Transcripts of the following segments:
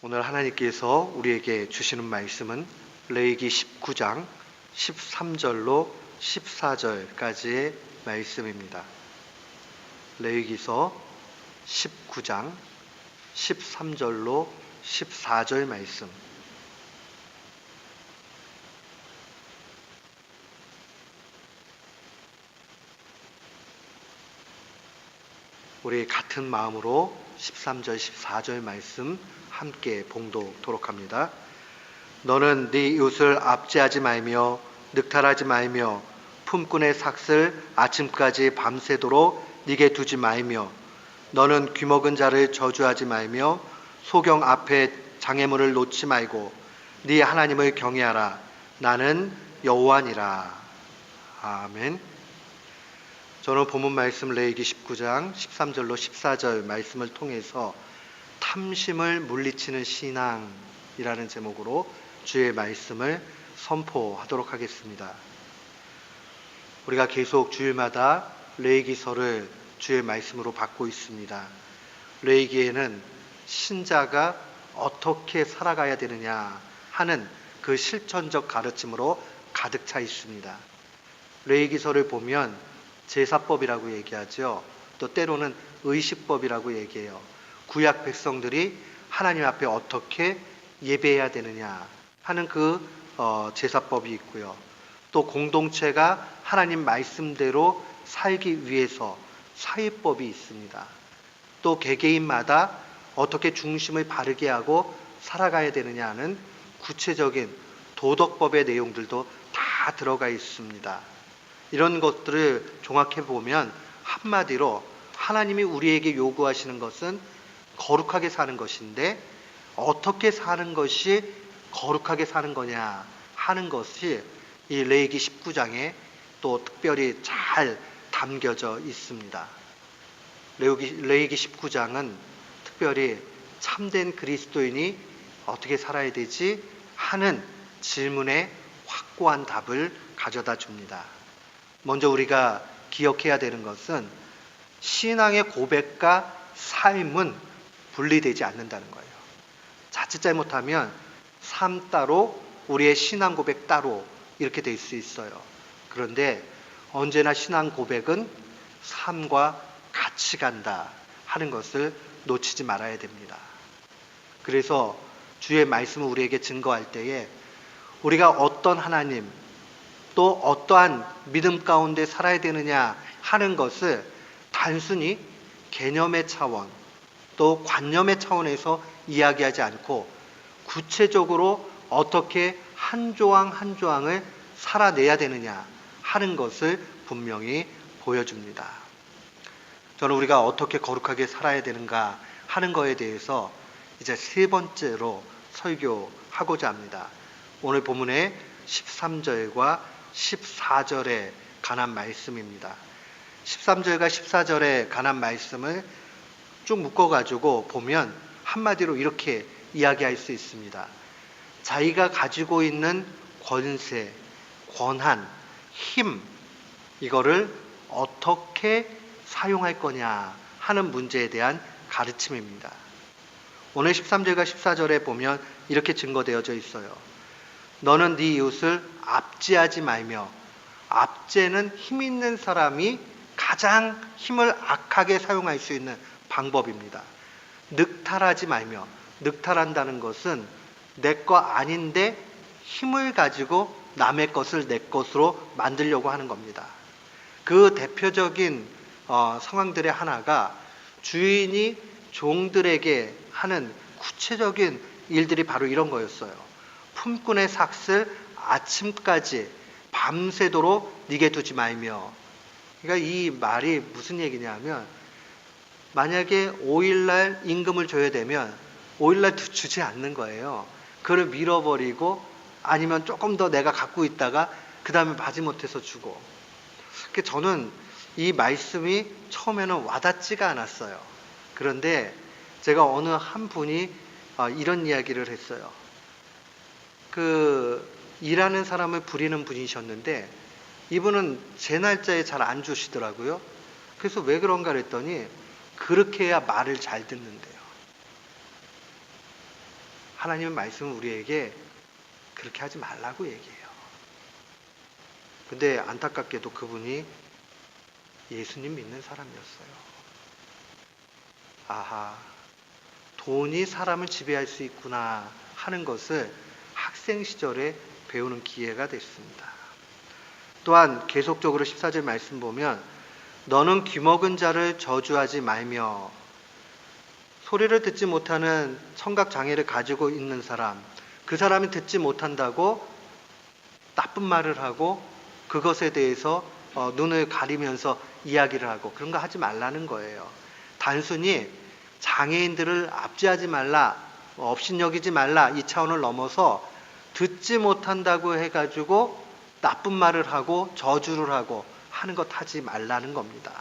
오늘 하나님께서 우리에게 주시는 말씀은 레위기 19장 13절로 14절까지의 말씀입니다. 레위기서 19장 13절로 14절 말씀. 우리 같은 마음으로 13절 14절 말씀 함께 봉독토록 합니다. 너는 네 이웃을 압제하지 말며 늑탈하지 말며 품꾼의 삭슬 아침까지 밤새도록 네게 두지 말며 너는 귀먹은 자를 저주하지 말며 소경 앞에 장애물을 놓지 말고 네 하나님을 경외하라. 나는 여호와니라. 아멘. 저는 본문 말씀 레위기 19장 13절로 14절 말씀을 통해서 탐심을 물리치는 신앙이라는 제목으로 주의 말씀을 선포하도록 하겠습니다. 우리가 계속 주일마다 레위기서를 주의 말씀으로 받고 있습니다. 레위기에는 신자가 어떻게 살아가야 되느냐 하는 그 실천적 가르침으로 가득 차 있습니다. 레위기서를 보면 제사법이라고 얘기하죠. 또 때로는 의식법이라고 얘기해요. 구약 백성들이 하나님 앞에 어떻게 예배해야 되느냐 하는 그 제사법이 있고요. 또 공동체가 하나님 말씀대로 살기 위해서 사회법이 있습니다. 또 개개인마다 어떻게 중심을 바르게 하고 살아가야 되느냐 하는 구체적인 도덕법의 내용들도 다 들어가 있습니다. 이런 것들을 종합해 보면 한마디로 하나님이 우리에게 요구하시는 것은 거룩하게 사는 것인데 어떻게 사는 것이 거룩하게 사는 거냐 하는 것이 이 레위기 19장에 또 특별히 잘 담겨져 있습니다. 레위기 19장은 특별히 참된 그리스도인이 어떻게 살아야 되지 하는 질문에 확고한 답을 가져다 줍니다. 먼저 우리가 기억해야 되는 것은 신앙의 고백과 삶은 분리되지 않는다는 거예요. 자칫 잘못하면 삶 따로 우리의 신앙 고백 따로 이렇게 될 수 있어요. 그런데 언제나 신앙 고백은 삶과 같이 간다 하는 것을 놓치지 말아야 됩니다. 그래서 주의 말씀을 우리에게 증거할 때에 우리가 어떤 하나님 또 어떠한 믿음 가운데 살아야 되느냐 하는 것을 단순히 개념의 차원 또 관념의 차원에서 이야기하지 않고 구체적으로 어떻게 한 조항 한 조항을 살아내야 되느냐 하는 것을 분명히 보여줍니다. 저는 우리가 어떻게 거룩하게 살아야 되는가 하는 것에 대해서 이제 세 번째로 설교하고자 합니다. 오늘 본문의 13절과 14절에 관한 말씀입니다. 13절과 14절에 관한 말씀을 쭉 묶어가지고 보면 한마디로 이렇게 이야기할 수 있습니다. 자기가 가지고 있는 권세, 권한, 힘 이거를 어떻게 사용할 거냐 하는 문제에 대한 가르침입니다. 오늘 13절과 14절에 보면 이렇게 증거되어져 있어요. 너는 네 이웃을 압제하지 말며, 압제는 힘 있는 사람이 가장 힘을 악하게 사용할 수 있는 방법입니다. 늑탈하지 말며, 늑탈한다는 것은 내 거 아닌데 힘을 가지고 남의 것을 내 것으로 만들려고 하는 겁니다. 그 대표적인 상황들의 하나가 주인이 종들에게 하는 구체적인 일들이 바로 이런 거였어요. 품꾼의 삭슬 아침까지 밤새도록 네게 두지 말며. 그러니까 이 말이 무슨 얘기냐면 만약에 5일날 임금을 줘야 되면 5일날 주지 않는 거예요. 그걸 밀어버리고 아니면 조금 더 내가 갖고 있다가 그 다음에 마지못해서 주고. 저는 이 말씀이 처음에는 와닿지가 않았어요. 그런데 제가 어느 한 분이 이런 이야기를 했어요. 일하는 사람을 부리는 분이셨는데 이분은 제 날짜에 잘 안 주시더라고요. 그래서 왜 그런가 그랬더니 그렇게 해야 말을 잘 듣는데요. 하나님의 말씀은 우리에게 그렇게 하지 말라고 얘기해요. 근데 안타깝게도 그분이 예수님 믿는 사람이었어요. 아하, 돈이 사람을 지배할 수 있구나 하는 것을 학생 시절에 배우는 기회가 됐습니다. 또한 계속적으로 14절 말씀 보면 너는 귀먹은 자를 저주하지 말며, 소리를 듣지 못하는 청각 장애를 가지고 있는 사람, 그 사람이 듣지 못한다고 나쁜 말을 하고 그것에 대해서 눈을 가리면서 이야기를 하고 그런 거 하지 말라는 거예요. 단순히 장애인들을 압제하지 말라, 업신여기지 말라 이 차원을 넘어서 듣지 못한다고 해가지고 나쁜 말을 하고 저주를 하고 하는 것 하지 말라는 겁니다.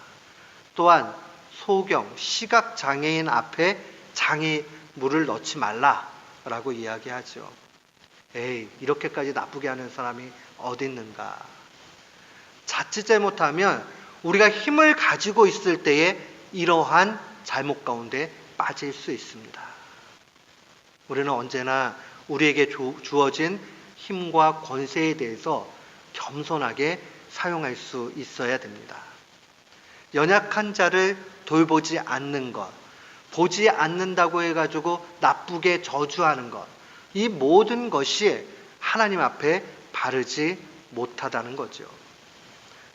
또한 소경, 시각장애인 앞에 장애물을 넣지 말라라고 이야기하죠. 에이, 이렇게까지 나쁘게 하는 사람이 어디 있는가. 자칫 잘못하면 우리가 힘을 가지고 있을 때에 이러한 잘못 가운데 빠질 수 있습니다. 우리는 언제나 우리에게 주어진 힘과 권세에 대해서 겸손하게 사용할 수 있어야 됩니다. 연약한 자를 돌보지 않는 것, 보지 않는다고 해가지고 나쁘게 저주하는 것, 이 모든 것이 하나님 앞에 바르지 못하다는 거죠.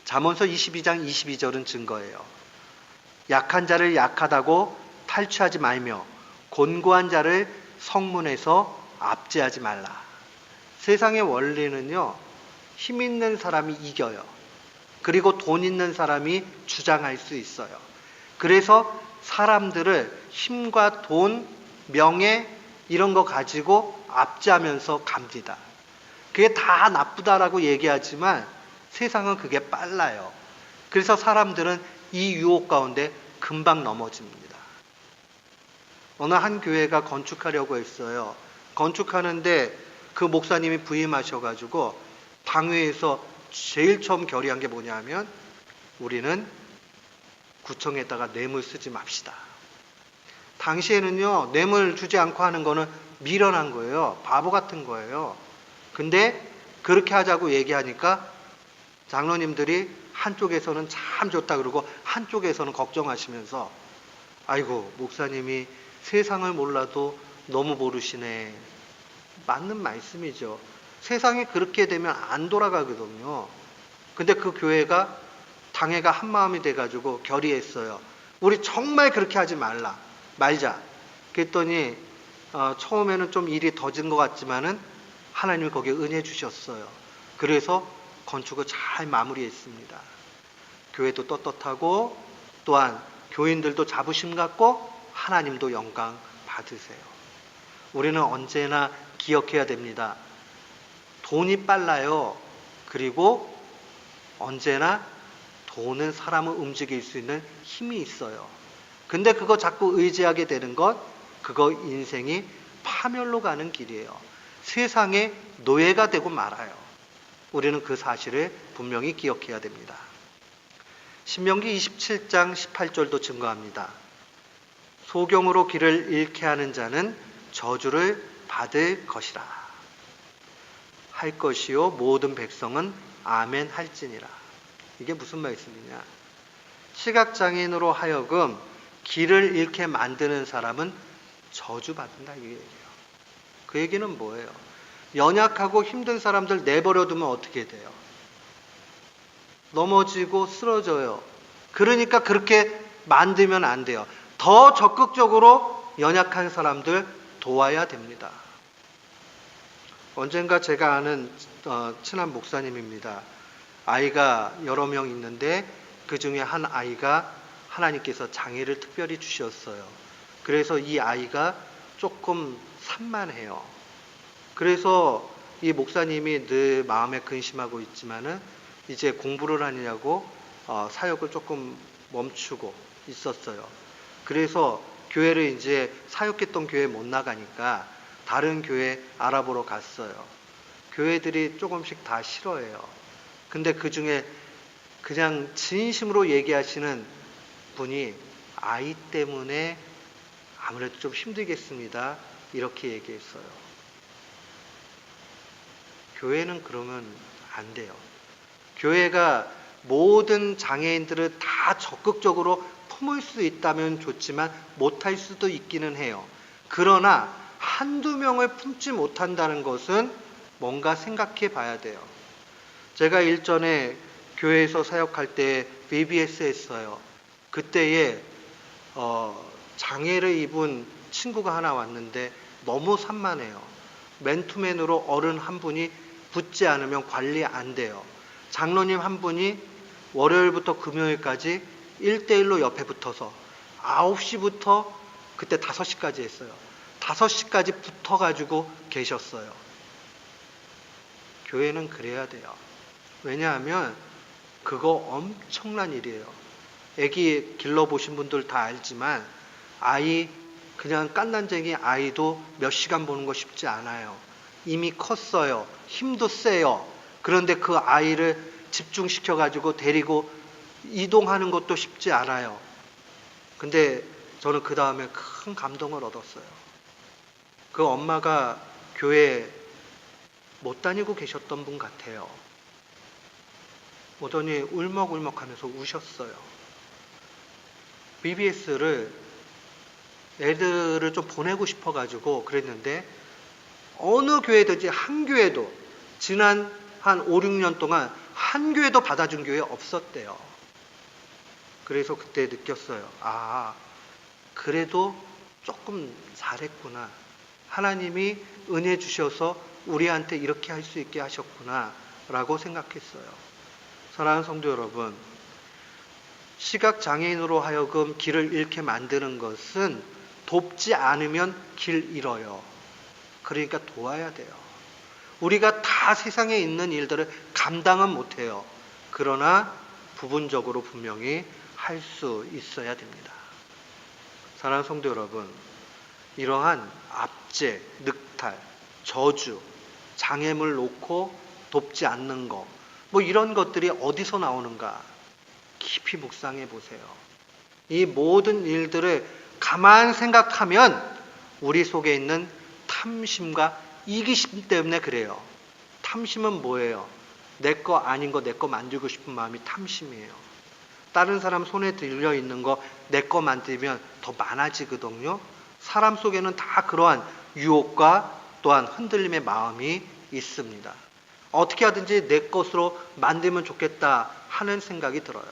잠언서 22장 22절은 증거예요. 약한 자를 약하다고 탈취하지 말며 곤고한 자를 성문에서 압제하지 말라. 세상의 원리는요, 힘 있는 사람이 이겨요. 그리고 돈 있는 사람이 주장할 수 있어요. 그래서 사람들을 힘과 돈, 명예 이런 거 가지고 압제하면서 갑니다. 그게 다 나쁘다라고 얘기하지만 세상은 그게 빨라요. 그래서 사람들은 이 유혹 가운데 금방 넘어집니다. 어느 한 교회가 건축하려고 했어요. 건축하는데 그 목사님이 부임하셔가지고 당회에서 제일 처음 결의한 게 뭐냐면 우리는 구청에다가 뇌물 쓰지 맙시다. 당시에는요, 뇌물 주지 않고 하는 거는 미련한 거예요. 바보 같은 거예요. 근데 그렇게 하자고 얘기하니까 장로님들이 한쪽에서는 참 좋다 그러고 한쪽에서는 걱정하시면서 아이고, 목사님이 세상을 몰라도 너무 모르시네. 맞는 말씀이죠. 세상이 그렇게 되면 안 돌아가거든요. 근데 그 교회가 당회가 한마음이 돼가지고 결의했어요. 우리 정말 그렇게 하지 말자. 그랬더니 처음에는 좀 일이 더진 것 같지만은 하나님이 거기에 은혜 주셨어요. 그래서 건축을 잘 마무리했습니다. 교회도 떳떳하고 또한 교인들도 자부심 갖고 하나님도 영광 받으세요. 우리는 언제나 기억해야 됩니다. 돈이 빨라요. 그리고 언제나 돈은 사람을 움직일 수 있는 힘이 있어요. 근데 그거 자꾸 의지하게 되는 것, 그거 인생이 파멸로 가는 길이에요. 세상의 노예가 되고 말아요. 우리는 그 사실을 분명히 기억해야 됩니다. 신명기 27장 18절도 증거합니다. 소경으로 길을 잃게 하는 자는 저주를 받을 것이라. 할 것이요 모든 백성은 아멘 할지니라. 이게 무슨 말씀이냐? 시각장애인으로 하여금 길을 잃게 만드는 사람은 저주받는다 이 얘기예요. 그 얘기는 뭐예요? 연약하고 힘든 사람들 내버려두면 어떻게 돼요? 넘어지고 쓰러져요. 그러니까 그렇게 만들면 안 돼요. 더 적극적으로 연약한 사람들 도와야 됩니다. 언젠가 제가 아는 친한 목사님입니다. 아이가 여러 명 있는데 그 중에 한 아이가 하나님께서 장애를 특별히 주셨어요. 그래서 이 아이가 조금 산만해요. 그래서 이 목사님이 늘 마음에 근심하고 있지만은 이제 공부를 하느냐고 사역을 조금 멈추고 있었어요. 그래서 교회를 이제 사역했던 교회 못 나가니까 다른 교회 알아보러 갔어요. 교회들이 조금씩 다 싫어해요. 근데 그 중에 그냥 진심으로 얘기하시는 분이 아이 때문에 아무래도 좀 힘들겠습니다. 이렇게 얘기했어요. 교회는 그러면 안 돼요. 교회가 모든 장애인들을 다 적극적으로 품을 수 있다면 좋지만 못할 수도 있기는 해요. 그러나 한두 명을 품지 못한다는 것은 뭔가 생각해 봐야 돼요. 제가 일전에 교회에서 사역할 때 VBS 했어요. 그때에 장애를 입은 친구가 하나 왔는데 너무 산만해요. 맨투맨으로 어른 한 분이 붙지 않으면 관리 안 돼요. 장로님 한 분이 월요일부터 금요일까지 1대1로 옆에 붙어서 9시부터 그때 5시까지 했어요. 5시까지 붙어가지고 계셨어요. 교회는 그래야 돼요. 왜냐하면 그거 엄청난 일이에요. 애기 길러보신 분들 다 알지만 아이 그냥 깐난쟁이 아이도 몇 시간 보는 거 쉽지 않아요. 이미 컸어요. 힘도 세요. 그런데 그 아이를 집중시켜가지고 데리고 이동하는 것도 쉽지 않아요. 근데 저는 그 다음에 큰 감동을 얻었어요. 그 엄마가 교회 못 다니고 계셨던 분 같아요. 오더니 울먹울먹 하면서 우셨어요. BBS를 애들을 좀 보내고 싶어가지고 그랬는데 어느 교회든지 한 교회도 지난 한 5, 6년 동안 한 교회도 받아준 교회 없었대요. 그래서 그때 느꼈어요. 아, 그래도 조금 잘했구나. 하나님이 은혜 주셔서 우리한테 이렇게 할 수 있게 하셨구나 라고 생각했어요. 사랑하는 성도 여러분, 시각장애인으로 하여금 길을 잃게 만드는 것은 돕지 않으면 길 잃어요. 그러니까 도와야 돼요. 우리가 다 세상에 있는 일들을 감당은 못해요. 그러나 부분적으로 분명히 할 수 있어야 됩니다. 사랑하는 성도 여러분, 이러한 압제, 늑탈, 저주, 장애물 놓고 돕지 않는 것, 뭐 이런 것들이 어디서 나오는가 깊이 묵상해 보세요. 이 모든 일들을 가만 생각하면 우리 속에 있는 탐심과 이기심 때문에 그래요. 탐심은 뭐예요? 내 거 아닌 거 내 거 만들고 싶은 마음이 탐심이에요. 다른 사람 손에 들려 있는 거 내 거 만들면 더 많아지거든요. 사람 속에는 다 그러한 유혹과 또한 흔들림의 마음이 있습니다. 어떻게 하든지 내 것으로 만들면 좋겠다 하는 생각이 들어요.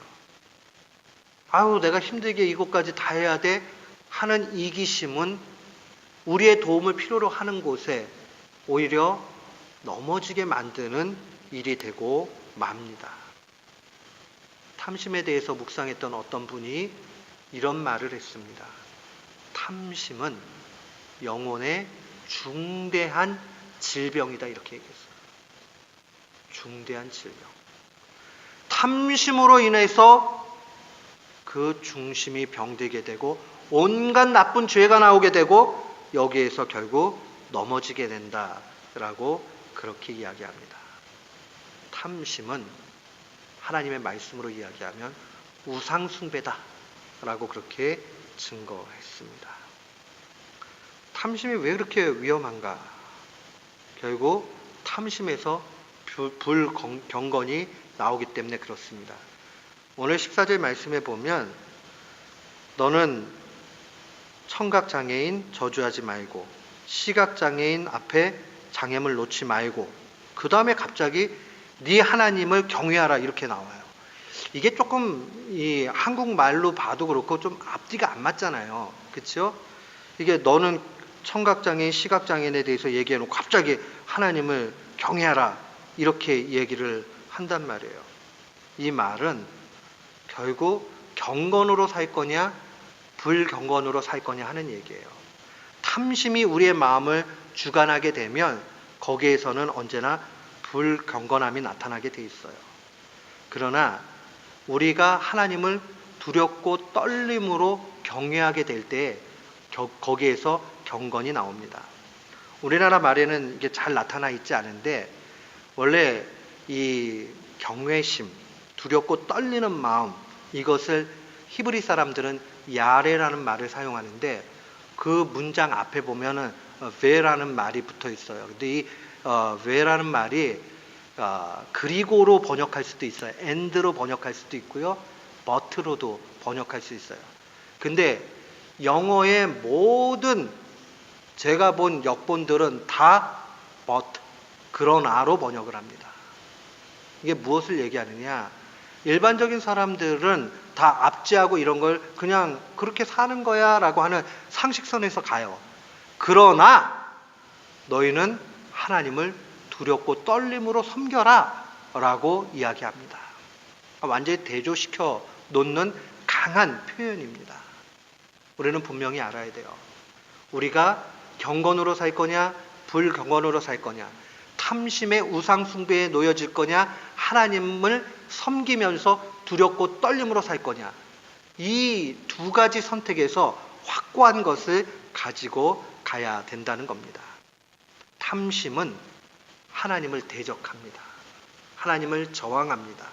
아유, 내가 힘들게 이것까지 다 해야 돼 하는 이기심은 우리의 도움을 필요로 하는 곳에 오히려 넘어지게 만드는 일이 되고 맙니다. 탐심에 대해서 묵상했던 어떤 분이 이런 말을 했습니다. 탐심은 영혼의 중대한 질병이다, 이렇게 얘기했어요. 중대한 질병. 탐심으로 인해서 그 중심이 병들게 되고 온갖 나쁜 죄가 나오게 되고 여기에서 결국 넘어지게 된다라고 그렇게 이야기합니다. 탐심은 하나님의 말씀으로 이야기하면 우상숭배다라고 그렇게 증거했습니다. 탐심이 왜 그렇게 위험한가? 결국 탐심에서 불경건이 나오기 때문에 그렇습니다. 오늘 14절 말씀에 보면 너는 청각장애인 저주하지 말고 시각장애인 앞에 장애물 놓지 말고 그 다음에 갑자기 네 하나님을 경외하라 이렇게 나와요. 이게 조금 이 한국말로 봐도 그렇고 좀 앞뒤가 안 맞잖아요. 그렇죠? 이게 너는 청각장애인 시각장애인에 대해서 얘기해놓고 갑자기 하나님을 경외하라 이렇게 얘기를 한단 말이에요. 이 말은 결국 경건으로 살 거냐 불경건으로 살 거냐 하는 얘기예요. 탐심이 우리의 마음을 주관하게 되면 거기에서는 언제나 불경건함이 나타나게 돼 있어요. 그러나 우리가 하나님을 두렵고 떨림으로 경외하게 될 때 거기에서 경건이 나옵니다. 우리나라 말에는 이게 잘 나타나 있지 않은데 원래 이 경외심, 두렵고 떨리는 마음, 이것을 히브리 사람들은 야레라는 말을 사용하는데 그 문장 앞에 보면은 베라는 말이 붙어 있어요. 근데 이 베라는 말이 그리고로 번역할 수도 있어요. and로 번역할 수도 있고요. but로도 번역할 수 있어요. 근데 영어의 모든 제가 본 역본들은 다 but, 그러나로 번역을 합니다. 이게 무엇을 얘기하느냐? 일반적인 사람들은 다 압제하고 이런 걸 그냥 그렇게 사는 거야 라고 하는 상식선에서 가요. 그러나 너희는 하나님을 두렵고 떨림으로 섬겨라 라고 이야기합니다. 완전히 대조시켜 놓는 강한 표현입니다. 우리는 분명히 알아야 돼요. 우리가 경건으로 살 거냐, 불경건으로 살 거냐, 탐심의 우상 숭배에 놓여질 거냐, 하나님을 섬기면서 두렵고 떨림으로 살 거냐, 이 두 가지 선택에서 확고한 것을 가지고 가야 된다는 겁니다. 탐심은 하나님을 대적합니다. 하나님을 저항합니다.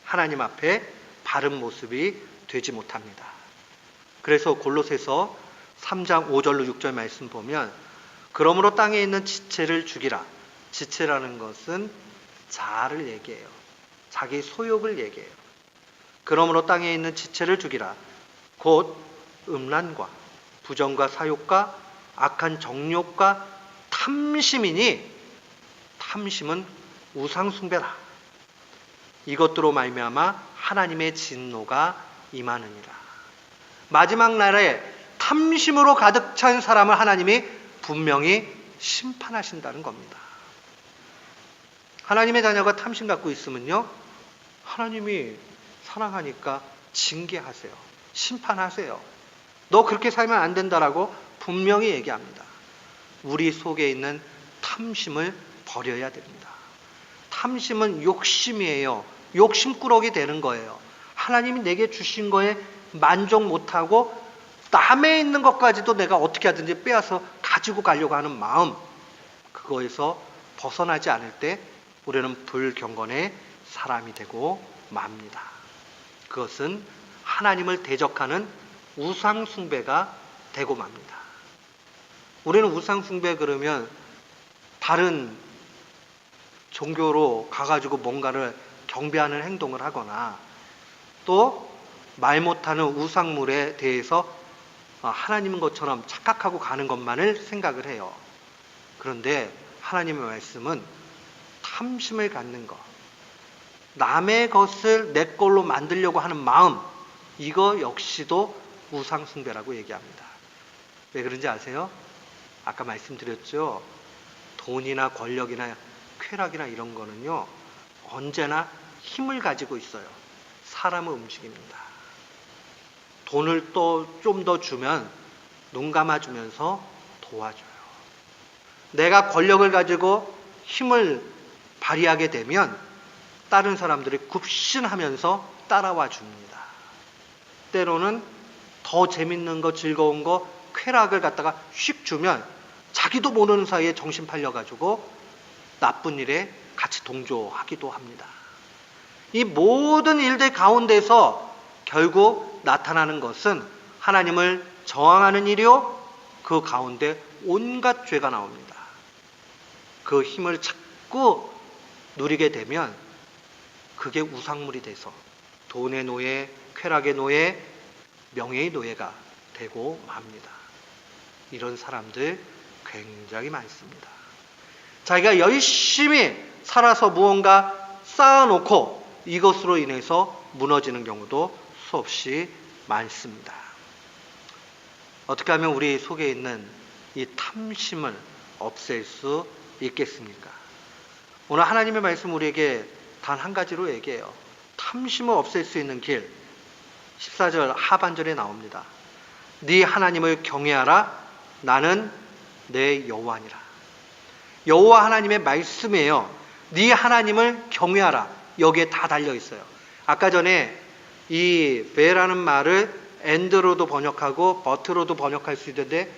하나님 앞에 바른 모습이 되지 못합니다. 그래서 골로새서 3장 5절로 6절 말씀 보면 그러므로 땅에 있는 지체를 죽이라. 지체라는 것은 자아를 얘기해요. 자기 소욕을 얘기해요. 그러므로 땅에 있는 지체를 죽이라. 곧 음란과 부정과 사욕과 악한 정욕과 탐심이니 탐심은 우상숭배라. 이것들로 말미암아 하나님의 진노가 임하느니라. 마지막 날에 탐심으로 가득 찬 사람을 하나님이 분명히 심판하신다는 겁니다. 하나님의 자녀가 탐심 갖고 있으면요, 하나님이 사랑하니까 징계하세요. 심판하세요. 너 그렇게 살면 안 된다라고 분명히 얘기합니다. 우리 속에 있는 탐심을 버려야 됩니다. 탐심은 욕심이에요. 욕심꾸러기 되는 거예요. 하나님이 내게 주신 거에 만족 못하고 남에 있는 것까지도 내가 어떻게 하든지 빼앗아 가지고 가려고 하는 마음, 그거에서 벗어나지 않을 때 우리는 불경건의 사람이 되고 맙니다. 그것은 하나님을 대적하는 우상숭배가 되고 맙니다. 우리는 우상숭배 그러면 다른 종교로 가가지고 뭔가를 경배하는 행동을 하거나 또 말 못하는 우상물에 대해서 하나님인 것처럼 착각하고 가는 것만을 생각을 해요. 그런데 하나님의 말씀은 탐심을 갖는 것, 남의 것을 내 걸로 만들려고 하는 마음, 이거 역시도 우상숭배라고 얘기합니다. 왜 그런지 아세요? 아까 말씀드렸죠. 돈이나 권력이나 쾌락이나 이런 거는요, 언제나 힘을 가지고 있어요. 사람을 움직입니다. 돈을 또 좀 더 주면 눈 감아주면서 도와줘요. 내가 권력을 가지고 힘을 발휘하게 되면 다른 사람들이 굽신하면서 따라와 줍니다. 때로는 더 재밌는 거, 즐거운 거, 쾌락을 갖다가 휙 주면 자기도 모르는 사이에 정신 팔려가지고 나쁜 일에 같이 동조하기도 합니다. 이 모든 일들 가운데서 결국 나타나는 것은 하나님을 저항하는 일이요, 그 가운데 온갖 죄가 나옵니다. 그 힘을 자꾸 누리게 되면 그게 우상물이 돼서 돈의 노예, 쾌락의 노예, 명예의 노예가 되고 맙니다. 이런 사람들 굉장히 많습니다. 자기가 열심히 살아서 무언가 쌓아놓고 이것으로 인해서 무너지는 경우도 수없이 많습니다. 어떻게 하면 우리 속에 있는 이 탐심을 없앨 수 있겠습니까? 오늘 하나님의 말씀 우리에게 단 한 가지로 얘기해요. 탐심을 없앨 수 있는 길, 14절 하반절에 나옵니다. 네 하나님을 경외하라. 나는 내 여호와니라. 여호와 하나님의 말씀이에요. 네 하나님을 경외하라. 여기에 다 달려 있어요. 아까 전에 이 베라는 말을 and로도 번역하고 but로도 번역할 수 있는데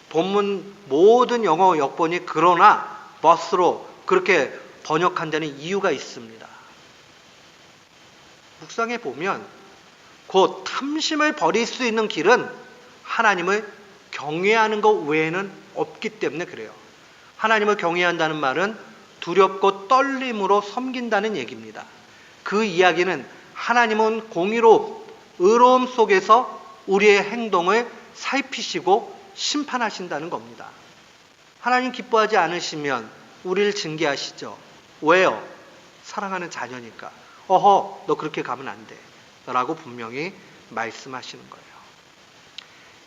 본문 모든 영어 역본이 그러나 but로 그렇게 번역한 데는 이유가 있습니다. 묵상해 보면 곧 탐심을 버릴 수 있는 길은 하나님을 경외하는 것 외에는 없기 때문에 그래요. 하나님을 경외한다는 말은 두렵고 떨림으로 섬긴다는 얘기입니다. 그 이야기는 하나님은 공의로 의로움 속에서 우리의 행동을 살피시고 심판하신다는 겁니다. 하나님 기뻐하지 않으시면 우리를 징계하시죠. 왜요? 사랑하는 자녀니까. 어허, 너 그렇게 가면 안 돼 라고 분명히 말씀하시는 거예요.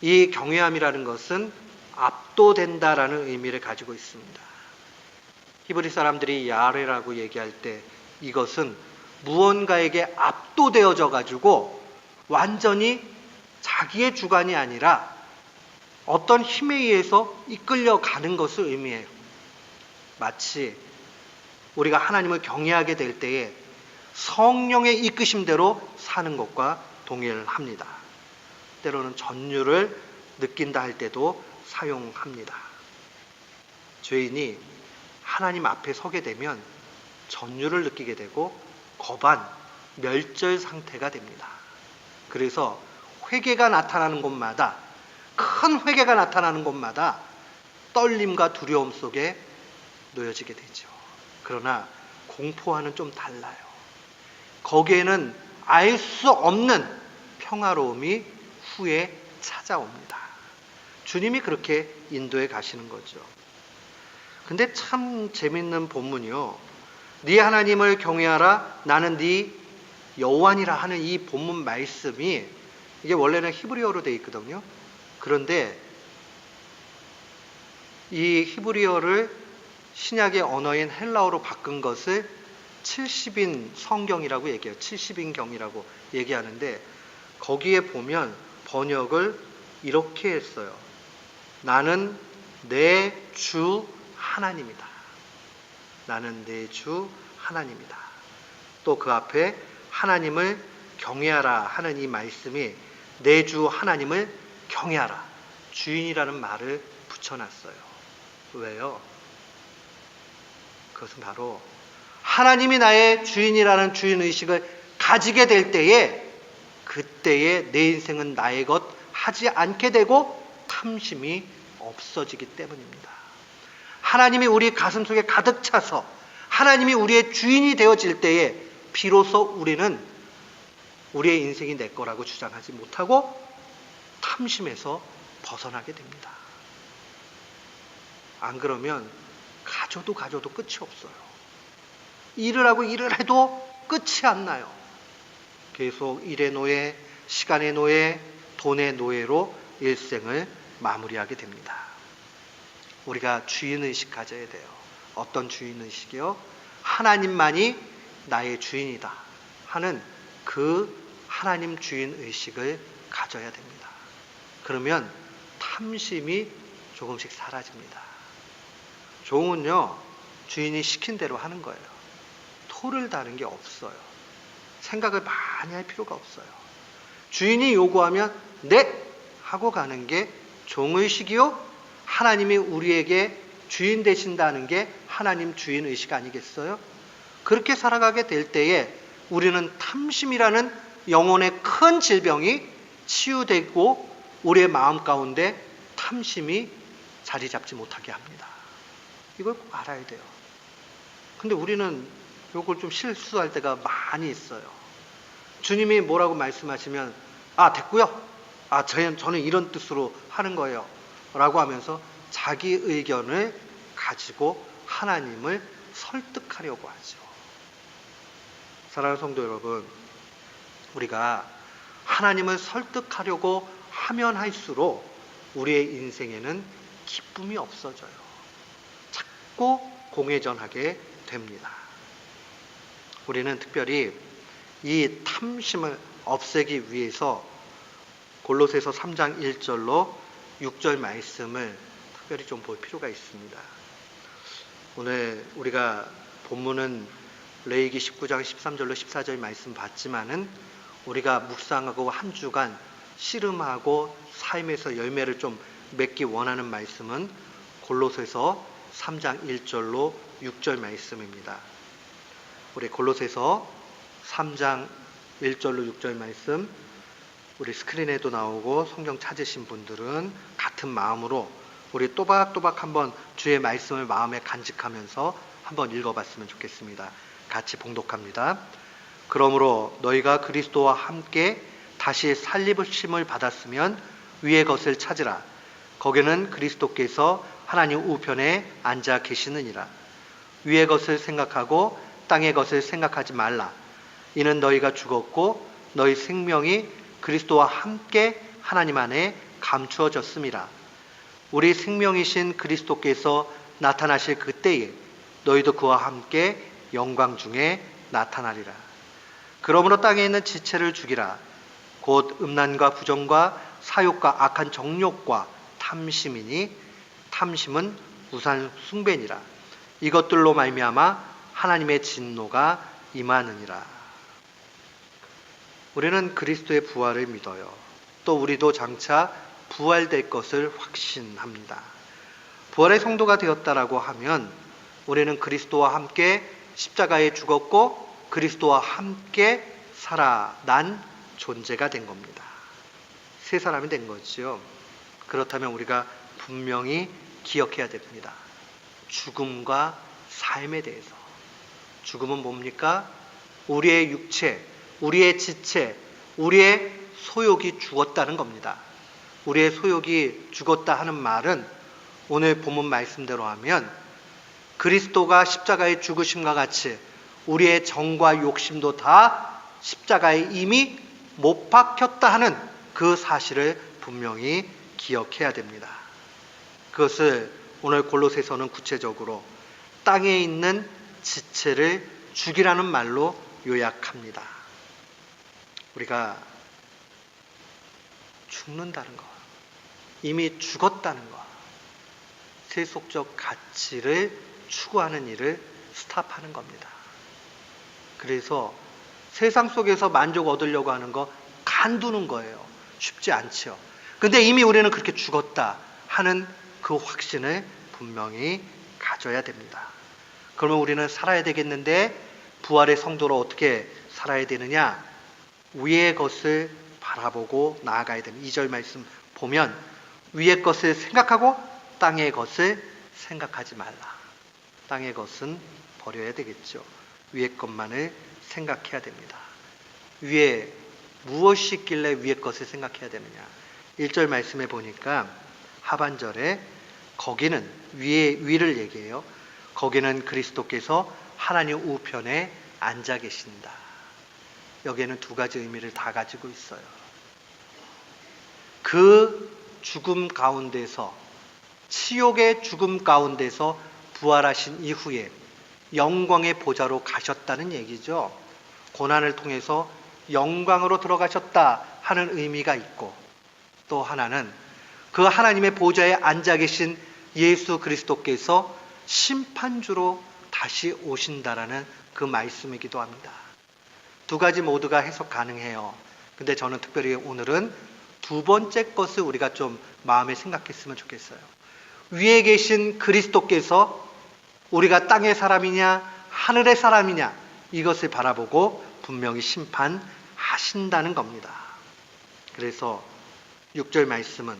이 경외함이라는 것은 압도된다라는 의미를 가지고 있습니다. 히브리 사람들이 야레라고 얘기할 때 이것은 무언가에게 압도되어져 가지고 완전히 자기의 주관이 아니라 어떤 힘에 의해서 이끌려가는 것을 의미해요. 마치 우리가 하나님을 경외하게 될 때에 성령의 이끄심대로 사는 것과 동일합니다. 때로는 전율을 느낀다 할 때도 사용합니다. 죄인이 하나님 앞에 서게 되면 전율을 느끼게 되고 거반, 멸절 상태가 됩니다. 그래서 회개가 나타나는 곳마다, 큰 회개가 나타나는 곳마다 떨림과 두려움 속에 놓여지게 되죠. 그러나 공포와는 좀 달라요. 거기에는 알 수 없는 평화로움이 후에 찾아옵니다. 주님이 그렇게 인도해 가시는 거죠. 근데 참 재밌는 본문이요. 네 하나님을 경외하라 나는 네 여호와니라 하는 이 본문 말씀이 이게 원래는 히브리어로 되어 있거든요. 그런데 이 히브리어를 신약의 언어인 헬라어로 바꾼 것을 70인 성경이라고 얘기해요. 70인 경이라고 얘기하는데 거기에 보면 번역을 이렇게 했어요. 나는 내 주 하나님이다. 나는 내 주 하나님이다. 또 그 앞에 하나님을 경외하라 하는 이 말씀이 내 주 하나님을 경외하라. 주인이라는 말을 붙여놨어요. 왜요? 그것은 바로 하나님이 나의 주인이라는 주인의식을 가지게 될 때에 그때에 내 인생은 나의 것 하지 않게 되고 탐심이 없어지기 때문입니다. 하나님이 우리 가슴속에 가득 차서 하나님이 우리의 주인이 되어질 때에 비로소 우리는 우리의 인생이 내 거라고 주장하지 못하고 탐심에서 벗어나게 됩니다. 안 그러면 가져도 끝이 없어요. 일을 하고 일을 해도 끝이 안 나요. 계속 일의 노예, 시간의 노예, 돈의 노예로 일생을 마무리하게 됩니다. 우리가 주인의식 가져야 돼요. 어떤 주인의식이요? 하나님만이 나의 주인이다 하는 그 하나님 주인의식을 가져야 됩니다. 그러면 탐심이 조금씩 사라집니다. 종은요, 주인이 시킨 대로 하는 거예요. 토를 다는 게 없어요. 생각을 많이 할 필요가 없어요. 주인이 요구하면 네! 하고 가는 게 종의식이요? 하나님이 우리에게 주인 되신다는 게 하나님 주인의식 아니겠어요? 그렇게 살아가게 될 때에 우리는 탐심이라는 영혼의 큰 질병이 치유되고 우리의 마음 가운데 탐심이 자리 잡지 못하게 합니다. 이걸 꼭 알아야 돼요. 근데 우리는 이걸 좀 실수할 때가 많이 있어요. 주님이 뭐라고 말씀하시면 됐고요. 저는 이런 뜻으로 하는 거예요. 라고 하면서 자기 의견을 가지고 하나님을 설득하려고 하죠. 사랑하는 성도 여러분, 우리가 하나님을 설득하려고 하면 할수록 우리의 인생에는 기쁨이 없어져요. 자꾸 공회전하게 됩니다. 우리는 특별히 이 탐심을 없애기 위해서 골로새서 3장 1절로 6절 말씀을 특별히 좀 볼 필요가 있습니다. 오늘 우리가 본문은 레위기 19장 13절로 14절 말씀 봤지만은 우리가 묵상하고 한 주간 씨름하고 삶에서 열매를 좀 맺기 원하는 말씀은 골로새서 3장 1절로 6절 말씀입니다. 우리 골로새서 3장 1절로 6절 말씀 우리 스크린에도 나오고 성경 찾으신 분들은 같은 마음으로 우리 또박또박 한번 주의 말씀을 마음에 간직하면서 한번 읽어봤으면 좋겠습니다. 같이 봉독합니다. 그러므로 너희가 그리스도와 함께 다시 살리심을 받았으면 위의 것을 찾으라. 거기는 그리스도께서 하나님 우편에 앉아 계시느니라. 위의 것을 생각하고 땅의 것을 생각하지 말라. 이는 너희가 죽었고 너희 생명이 그리스도와 함께 하나님 안에 감추어졌음이라. 우리 생명이신 그리스도께서 나타나실 그때에 너희도 그와 함께 영광 중에 나타나리라. 그러므로 땅에 있는 지체를 죽이라. 곧 음란과 부정과 사욕과 악한 정욕과 탐심이니 탐심은 우상 숭배니라. 이것들로 말미암아 하나님의 진노가 임하느니라. 우리는 그리스도의 부활을 믿어요. 또 우리도 장차 부활될 것을 확신합니다. 부활의 성도가 되었다라고 하면 우리는 그리스도와 함께 십자가에 죽었고 그리스도와 함께 살아난 존재가 된 겁니다. 새 사람이 된 거죠. 그렇다면 우리가 분명히 기억해야 됩니다. 죽음과 삶에 대해서. 죽음은 뭡니까? 우리의 육체, 우리의 지체, 우리의 소욕이 죽었다는 겁니다. 우리의 소욕이 죽었다 하는 말은 오늘 본문 말씀대로 하면 그리스도가 십자가에 죽으심과 같이 우리의 정과 욕심도 다 십자가에 이미 못 박혔다 하는 그 사실을 분명히 기억해야 됩니다. 그것을 오늘 골로새서는 구체적으로 땅에 있는 지체를 죽이라는 말로 요약합니다. 우리가 죽는다는 것, 이미 죽었다는 것, 세속적 가치를 추구하는 일을 스탑하는 겁니다. 그래서 세상 속에서 만족 얻으려고 하는 거 간두는 거예요. 쉽지 않죠. 근데 이미 우리는 그렇게 죽었다 하는 그 확신을 분명히 가져야 됩니다. 그러면 우리는 살아야 되겠는데 부활의 성도로 어떻게 살아야 되느냐? 위의 것을 바라보고 나아가야 됩니다. 2절 말씀 보면 위의 것을 생각하고 땅의 것을 생각하지 말라. 땅의 것은 버려야 되겠죠. 위의 것만을 생각해야 됩니다. 위에 무엇이 있길래 위의 것을 생각해야 되느냐? 1절 말씀에 보니까 하반절에 거기는 위를 얘기해요. 거기는 그리스도께서 하나님 우편에 앉아 계신다. 여기에는 두 가지 의미를 다 가지고 있어요. 그 죽음 가운데서, 치욕의 죽음 가운데서 부활하신 이후에 영광의 보좌로 가셨다는 얘기죠. 고난을 통해서 영광으로 들어가셨다 하는 의미가 있고, 또 하나는 그 하나님의 보좌에 앉아 계신 예수 그리스도께서 심판주로 다시 오신다라는 그 말씀이기도 합니다. 두 가지 모두가 해석 가능해요. 근데 저는 특별히 오늘은 두 번째 것을 우리가 좀 마음에 생각했으면 좋겠어요. 위에 계신 그리스도께서 우리가 땅의 사람이냐 하늘의 사람이냐 이것을 바라보고 분명히 심판하신다는 겁니다. 그래서 6절 말씀은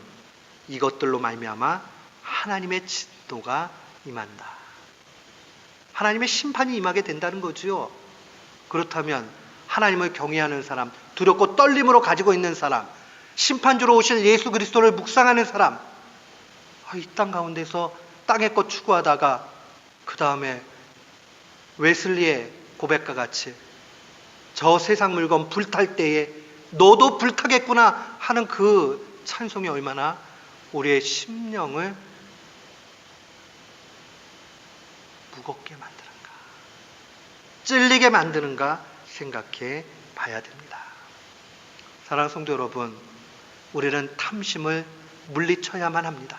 이것들로 말미암아 하나님의 진노가 임한다. 하나님의 심판이 임하게 된다는 거죠. 그렇다면 하나님을 경외하는 사람, 두렵고 떨림으로 가지고 있는 사람, 심판주로 오실 예수 그리스도를 묵상하는 사람, 이 땅 가운데서 땅의 것 추구하다가 그 다음에 웨슬리의 고백과 같이 저 세상 물건 불탈 때에 너도 불타겠구나 하는 그 찬송이 얼마나 우리의 심령을 무겁게 만드는가, 찔리게 만드는가 생각해 봐야 됩니다. 사랑하는 성도 여러분, 우리는 탐심을 물리쳐야만 합니다.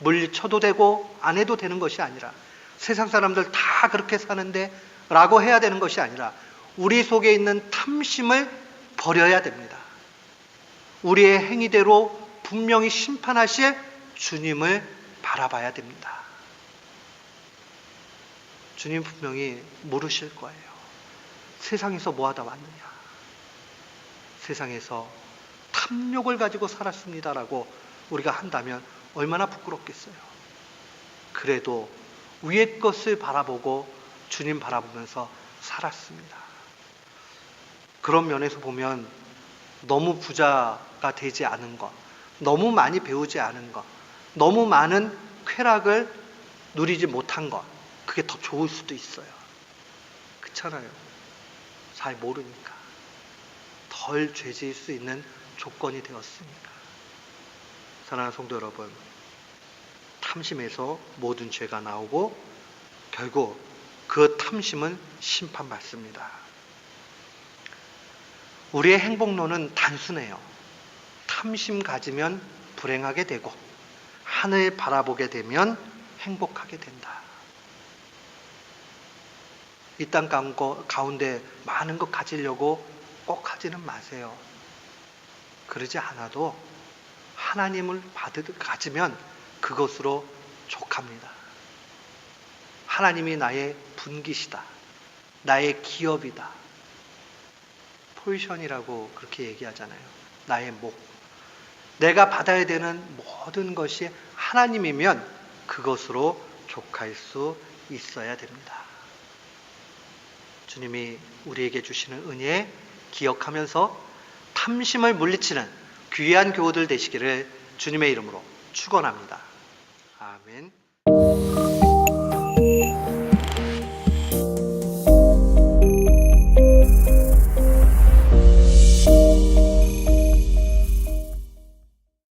물리쳐도 되고 안 해도 되는 것이 아니라, 세상 사람들 다 그렇게 사는데 라고 해야 되는 것이 아니라 우리 속에 있는 탐심을 버려야 됩니다. 우리의 행위대로 분명히 심판하실 주님을 바라봐야 됩니다. 주님 분명히 물으실 거예요. 세상에서 뭐 하다 왔느냐? 세상에서 탐욕을 가지고 살았습니다라고 우리가 한다면 얼마나 부끄럽겠어요. 그래도 위의 것을 바라보고 주님 바라보면서 살았습니다. 그런 면에서 보면 너무 부자가 되지 않은 것, 너무 많이 배우지 않은 것, 너무 많은 쾌락을 누리지 못한 것, 그게 더 좋을 수도 있어요. 그렇잖아요. 잘 모르니까. 덜 죄지을 수 있는 조건이 되었으니까. 사랑하는 성도 여러분, 탐심에서 모든 죄가 나오고 결국 그 탐심은 심판받습니다. 우리의 행복론은 단순해요. 탐심 가지면 불행하게 되고 하늘 바라보게 되면 행복하게 된다. 이 땅 가운데 많은 것 가지려고 꼭 하지는 마세요. 그러지 않아도 하나님을 가지면 그것으로 족합니다. 하나님이 나의 분기시다. 나의 기업이다. 포지션이라고 그렇게 얘기하잖아요. 나의 목. 내가 받아야 되는 모든 것이 하나님이면 그것으로 족할 수 있어야 됩니다. 주님이 우리에게 주시는 은혜 기억하면서 탐심을 물리치는 귀한 교우들 되시기를 주님의 이름으로 축원합니다. 아멘.